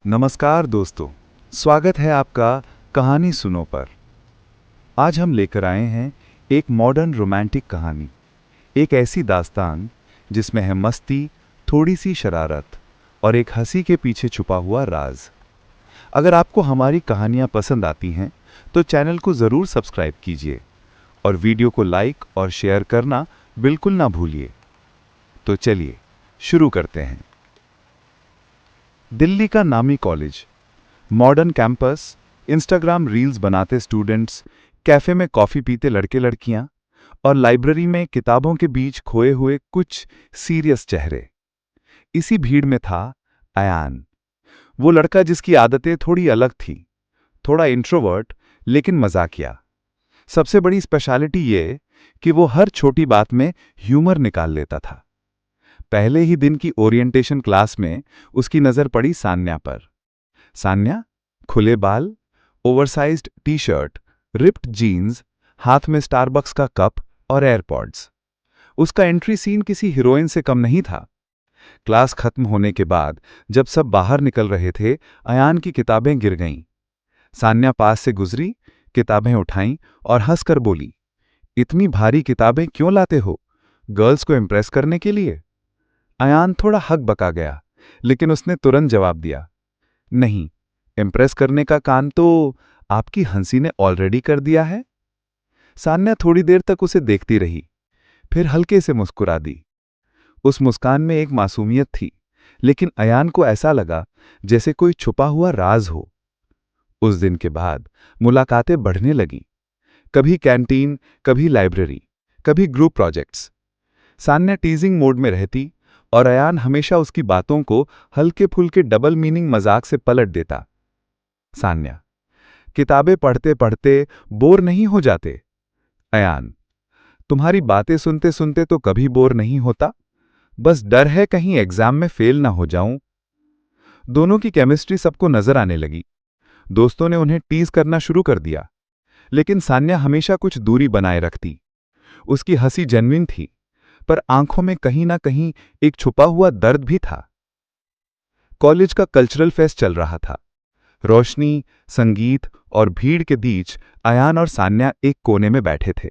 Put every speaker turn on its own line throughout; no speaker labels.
नमस्कार दोस्तों, स्वागत है आपका कहानी सुनो पर। आज हम लेकर आए हैं एक मॉडर्न रोमांटिक कहानी, एक ऐसी दास्तान जिसमें है मस्ती, थोड़ी सी शरारत और एक हंसी के पीछे छुपा हुआ राज। अगर आपको हमारी कहानियां पसंद आती हैं तो चैनल को ज़रूर सब्सक्राइब कीजिए और वीडियो को लाइक और शेयर करना बिल्कुल ना भूलिए। तो चलिए शुरू करते हैं। दिल्ली का नामी college, modern campus, Instagram reels बनाते स्टूडेंट्स, कैफे में कॉफी पीते लड़के लड़कियां और लाइब्रेरी में किताबों के बीच खोए हुए कुछ सीरियस चेहरे। इसी भीड़ में था अयान, वो लड़का जिसकी आदतें थोड़ी अलग थी, थोड़ा इंट्रोवर्ट लेकिन मजाकिया। सबसे बड़ी स्पेशलिटी ये कि वो हर छोटी बात में ह्यूमर निकाल लेता था। पहले ही दिन की ओरिएंटेशन क्लास में उसकी नजर पड़ी सान्या पर। सान्या, खुले बाल, oversized T shirt, ripped jeans, हाथ में स्टारबक्स का कप और एयरपॉड्स। उसका एंट्री सीन किसी हीरोइन से कम नहीं था। क्लास खत्म होने के बाद जब सब बाहर निकल रहे थे, अयान की किताबें गिर गईं। सान्या पास से गुजरी, किताबें उठाईं और हंसकर बोली, इतनी भारी किताबें क्यों लाते हो? गर्ल्स को इम्प्रेस करने के लिए? अयान थोड़ा हकबका गया, लेकिन उसने तुरंत जवाब दिया, नहीं, इम्प्रेस करने का काम तो आपकी हंसी ने ऑलरेडी कर दिया है। सान्या थोड़ी देर तक उसे देखती रही, फिर हल्के से मुस्कुरा दी। उस मुस्कान में एक मासूमियत थी, लेकिन अयान को ऐसा लगा जैसे कोई छुपा हुआ राज हो। उस दिन के बाद मुलाकातें बढ़ने लगीं, कभी कैंटीन, कभी लाइब्रेरी, कभी group projects. Sanya teasing mode में रहती और अयान हमेशा उसकी बातों को हल्के फुल्के डबल मीनिंग मजाक से पलट देता। सान्या, किताबें पढ़ते पढ़ते बोर नहीं हो जाते? अयान, तुम्हारी बातें सुनते सुनते तो कभी बोर नहीं होता, बस डर है कहीं एग्जाम में फेल ना हो जाऊं। दोनों की केमिस्ट्री सबको नजर आने लगी। दोस्तों ने उन्हें टीज करना शुरू कर दिया, लेकिन सान्या हमेशा कुछ दूरी बनाए रखती। उसकी हंसी जेन्युइन थी, पर आंखों में कहीं ना कहीं एक छुपा हुआ दर्द भी था। कॉलेज का कल्चरल फेस्ट चल रहा था। रोशनी, संगीत और भीड़ के बीच अयान और सान्या एक कोने में बैठे थे।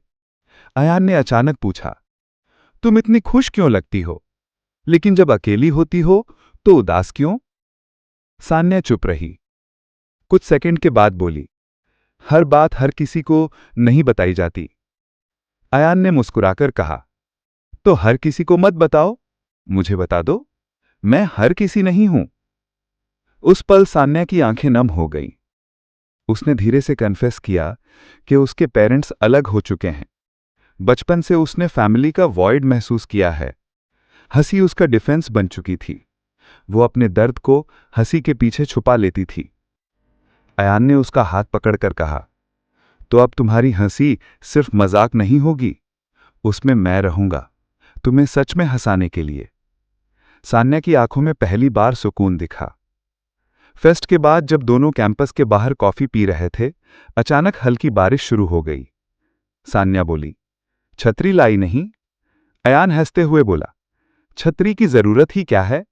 अयान ने अचानक पूछा, तुम इतनी खुश क्यों लगती हो, लेकिन जब अकेली होती हो तो उदास क्यों? सान्या चुप रही, कुछ सेकंड के बाद बोली, हर बात हर किसी को नहीं बताई जाती। अयान ने मुस्कुराकर कहा, तो हर किसी को मत बताओ, मुझे बता दो, मैं हर किसी नहीं हूं। उस पल सान्या की आंखें नम हो गईं। उसने धीरे से कन्फेस किया कि उसके पेरेंट्स अलग हो चुके हैं। बचपन से उसने फैमिली का वॉइड महसूस किया है। हंसी उसका डिफेंस बन चुकी थी। वो अपने दर्द को हंसी के पीछे छुपा लेती थी। अयान ने उसका हाथ पकड़कर कहा, तो अब तुम्हारी हंसी सिर्फ मजाक नहीं होगी, उसमें मैं रहूंगा, तुम्हें सच में हंसाने के लिए। सान्या की आंखों में पहली बार सुकून दिखा। फेस्ट के बाद जब दोनों कैंपस के बाहर कॉफी पी रहे थे, अचानक हल्की बारिश शुरू हो गई। सान्या बोली, छतरी लाई नहीं? अयान हंसते हुए बोला, छतरी की जरूरत ही क्या है,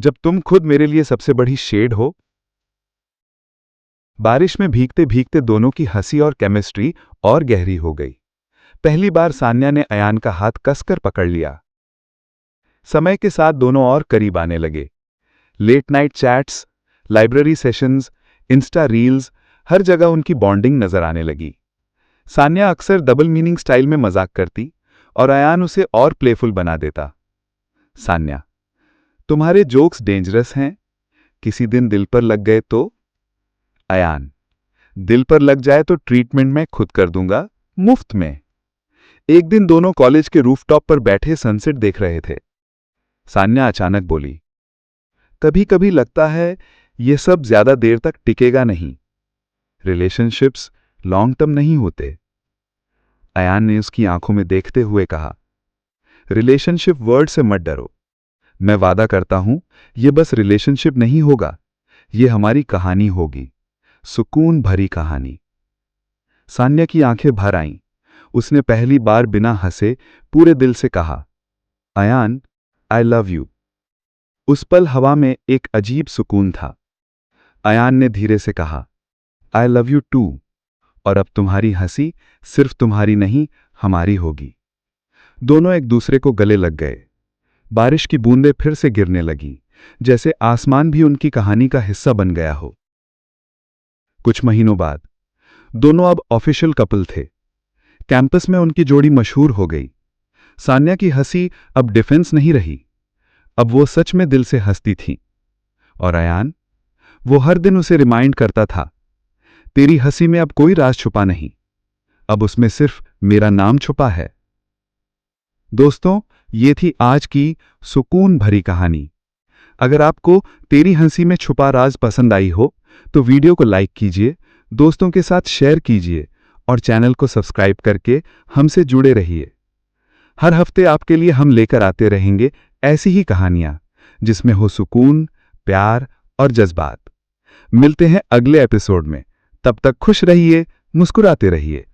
जब तुम खुद मेरे लिए सबसे बड़ी शेड हो। बारिश में भीगते भीगते दोनों की हंसी और केमिस्ट्री और गहरी हो गई। पहली बार सान्या ने अयान का हाथ कसकर पकड़ लिया। समय के साथ दोनों और करीब आने लगे। Late night chats, library sessions, insta reels, हर जगह उनकी बॉन्डिंग नजर आने लगी। सान्या अक्सर डबल मीनिंग स्टाइल में मजाक करती और अयान उसे और प्लेफुल बना देता। सान्या, तुम्हारे जोक्स डेंजरस हैं, किसी दिन दिल पर लग गए तो? अयान, दिल पर लग जाए तो ट्रीटमेंट मैं खुद कर दूंगा, मुफ्त में। एक दिन दोनों कॉलेज के रूफटॉप पर बैठे सनसेट देख रहे थे। सान्या अचानक बोली, कभी कभी लगता है ये सब ज्यादा देर तक टिकेगा नहीं, रिलेशनशिप्स लॉन्ग टर्म नहीं होते। अयान ने उसकी आंखों में देखते हुए कहा, रिलेशनशिप वर्ड से मत डरो, मैं वादा करता हूं ये बस रिलेशनशिप नहीं होगा, ये हमारी कहानी होगी, सुकून भरी कहानी। सान्या की आंखें भर आईं। उसने पहली बार बिना हंसे पूरे दिल से कहा, अयान, आई लव यू। उस पल हवा में एक अजीब सुकून था। अयान ने धीरे से कहा, आई लव यू टू, और अब तुम्हारी हंसी सिर्फ तुम्हारी नहीं, हमारी होगी। दोनों एक दूसरे को गले लग गए। बारिश की बूंदें फिर से गिरने लगी, जैसे आसमान भी उनकी कहानी का हिस्सा बन गया हो। कुछ महीनों बाद दोनों अब ऑफिशियल कपल थे। कैंपस में उनकी जोड़ी मशहूर हो गई। सान्या की हंसी अब डिफेंस नहीं रही, अब वो सच में दिल से हंसती थी। और अयान, वो हर दिन उसे रिमाइंड करता था, तेरी हंसी में अब कोई राज छुपा नहीं, अब उसमें सिर्फ मेरा नाम छुपा है। दोस्तों, ये थी आज की सुकून भरी कहानी। अगर आपको तेरी हंसी में छुपा राज पसंद आई हो तो वीडियो को लाइक कीजिए, दोस्तों के साथ शेयर कीजिए और चैनल को सब्सक्राइब करके हमसे जुड़े रहिए। हर हफ्ते आपके लिए हम लेकर आते रहेंगे ऐसी ही कहानियां जिसमें हो सुकून, प्यार और जज्बात। मिलते हैं अगले एपिसोड में। तब तक खुश रहिए, मुस्कुराते रहिए।